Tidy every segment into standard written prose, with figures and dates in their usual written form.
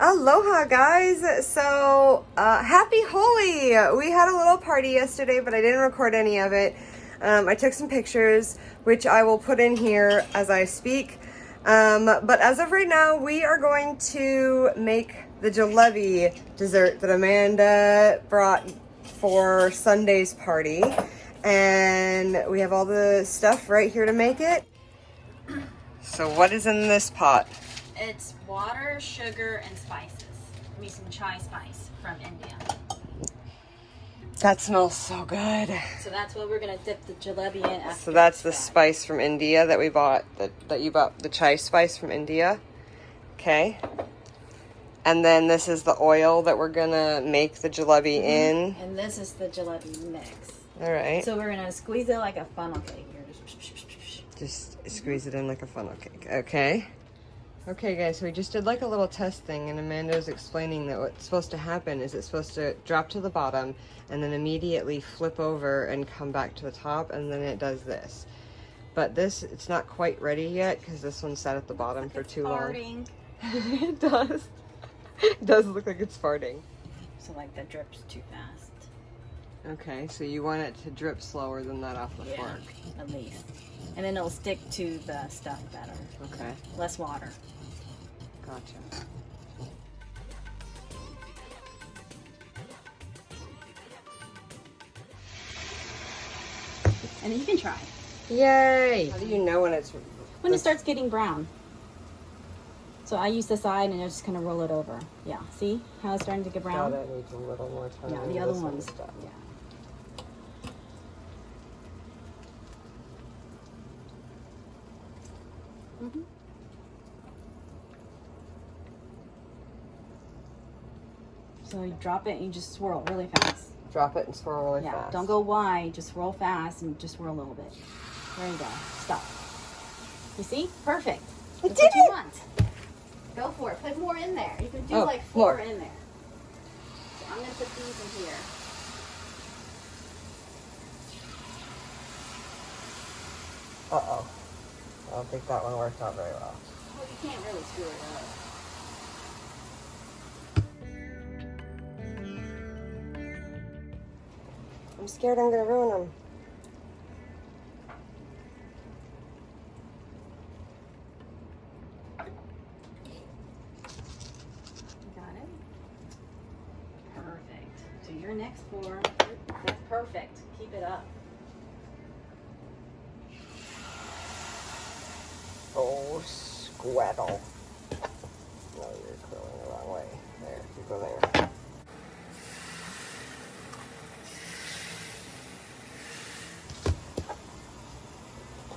Aloha, guys. So, happy Holi. We had a little party yesterday, but I didn't record any of it. I took some pictures, which I will put in here as I speak. But as of right now, we are going to make the jalebi dessert that Amanda brought for Sunday's party. And we have all the stuff right here to make it. So what is in this pot? It's water, sugar, and spices. I mean, some chai spice from India. That smells so good. So that's what we're gonna dip the jalebi in after. So that's the spice from India that we bought, that you bought, the chai spice from India. Okay. And then this is the oil that we're gonna make the jalebi in. And this is the jalebi mix. All right. So we're gonna squeeze it like a funnel cake here. Just squeeze it in like a funnel cake. Okay. Okay, guys, so we just did like a little test thing, and Amanda was explaining that what's supposed to happen is it's supposed to drop to the bottom and then immediately flip over and come back to the top, and then it does this. But this, it's not quite ready yet because this one sat at the bottom like for too farting. long. It does. It does look like it's farting. So like that drips too fast. Okay, so you want it to drip slower than that off the fork. At least. And then it'll stick to the stuff better. Okay. Less water. Gotcha. And then you can try. Yay! How do you know when it's... When it starts getting brown. So I use the side and I just kind of roll it over. Yeah, see how it's starting to get brown? That needs a little more time. Yeah, the other ones. Yeah. Mm-hmm. So you drop it and you just swirl really fast. Drop it and swirl really Yeah, fast. don't go wide, just swirl fast and just swirl a little bit. There you go. Stop. You see? Perfect. I That's did what you it! want. Go for it. Put more in there. You can do Oh, like four more. in there. So I'm going to put these in here. Uh-oh. I don't think that one worked out very well. Well, you can't really screw it up. I'm scared I'm going to ruin them. Got it? Perfect. So your next four, that's perfect. Keep it up. Oh, squaddle. No, you're curling the wrong way. There, you go there.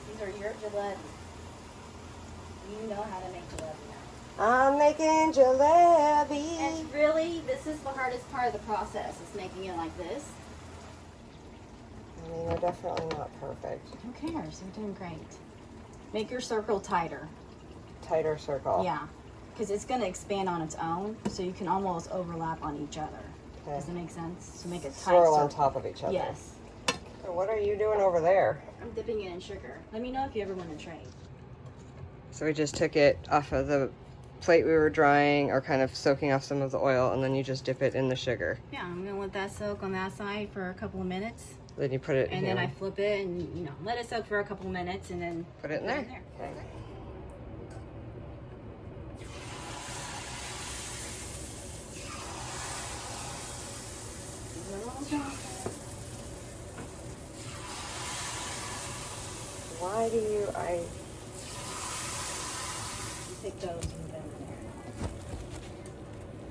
These are your jalebi. You know how to make jalebi now. I'm making jalebi. And really, this is the hardest part of the process, is making it like this. I mean, you're definitely not perfect. Who cares? You're doing great. Make your circle tighter. Tighter circle. Yeah, because it's going to expand on its own, so you can almost overlap on each other. Okay. Does it make sense? To make a tight Swirl on circle. top of each other. Yes. So what are you doing over there? I'm dipping it in sugar. Let me know if you ever want to trade. So we just took it off of the plate we were drying, or kind of soaking off some of the oil, and then you just dip it in the sugar. Yeah, I'm going to let that soak on that side for a couple of minutes. Then you put it And then I flip it and, you know, let it soak for a couple of minutes and then put it in there. Okay. Why do you, Take those and put them in there.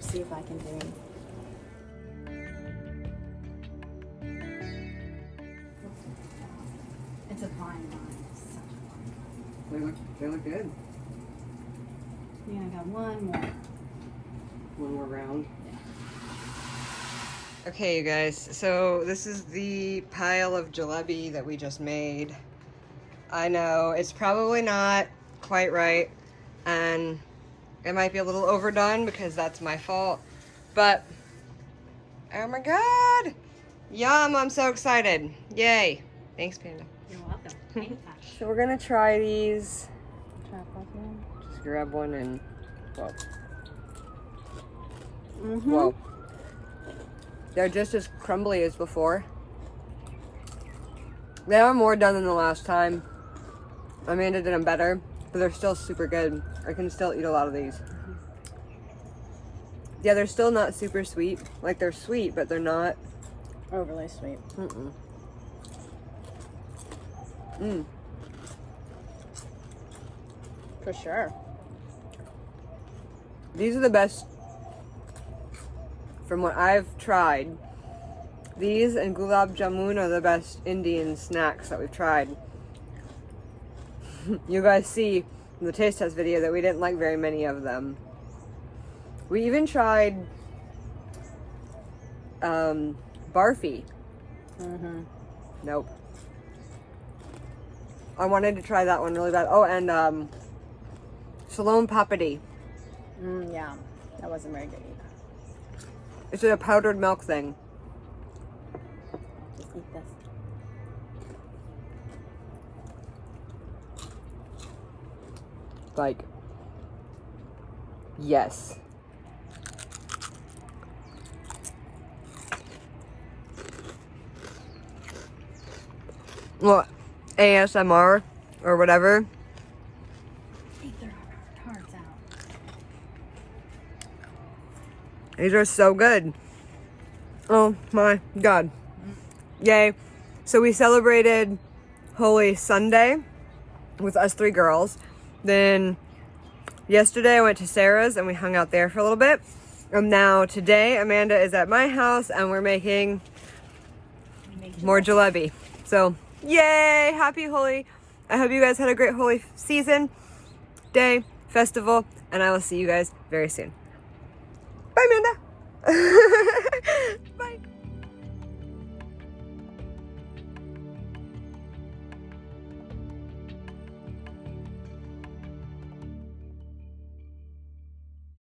See if I can do. It's a fine line. It's such a fine line. They look good. Yeah, I got one more. One more round. Okay, you guys, so this is the pile of jalebi that we just made. I know it's probably not quite right, and it might be a little overdone because that's my fault, but oh my god, yum, I'm so excited. Yay. Thanks, Panda. You're welcome. Anytime. So we're gonna try these. Try both of them. Just grab one and, well, Whoa. They're just as crumbly as before. They are more done than the last time. Amanda did them better, but they're still super good. I can still eat a lot of these. Yeah, they're still not super sweet. Like, they're sweet, but they're not overly sweet. For sure. These are the best from what I've tried. These and gulab jamun are the best Indian snacks that we've tried. You guys see in the taste test video that we didn't like very many of them. We even tried barfi. Nope. I wanted to try that one really bad. Oh, and Shalom Papadi. Yeah, that wasn't very good either. It's a powdered milk thing. Just eat this. Like, yes. Well, ASMR or whatever. Take their hearts out. These are so good. Oh my God. Yay. So we celebrated Holi Sunday with us 3 girls. Then yesterday I went to Sarah's and we hung out there for a little bit. And now today Amanda is at my house and we're making more jalebi. So yay, happy Holi. I hope you guys had a great Holi season, day, festival, and I will see you guys very soon. Bye, Amanda.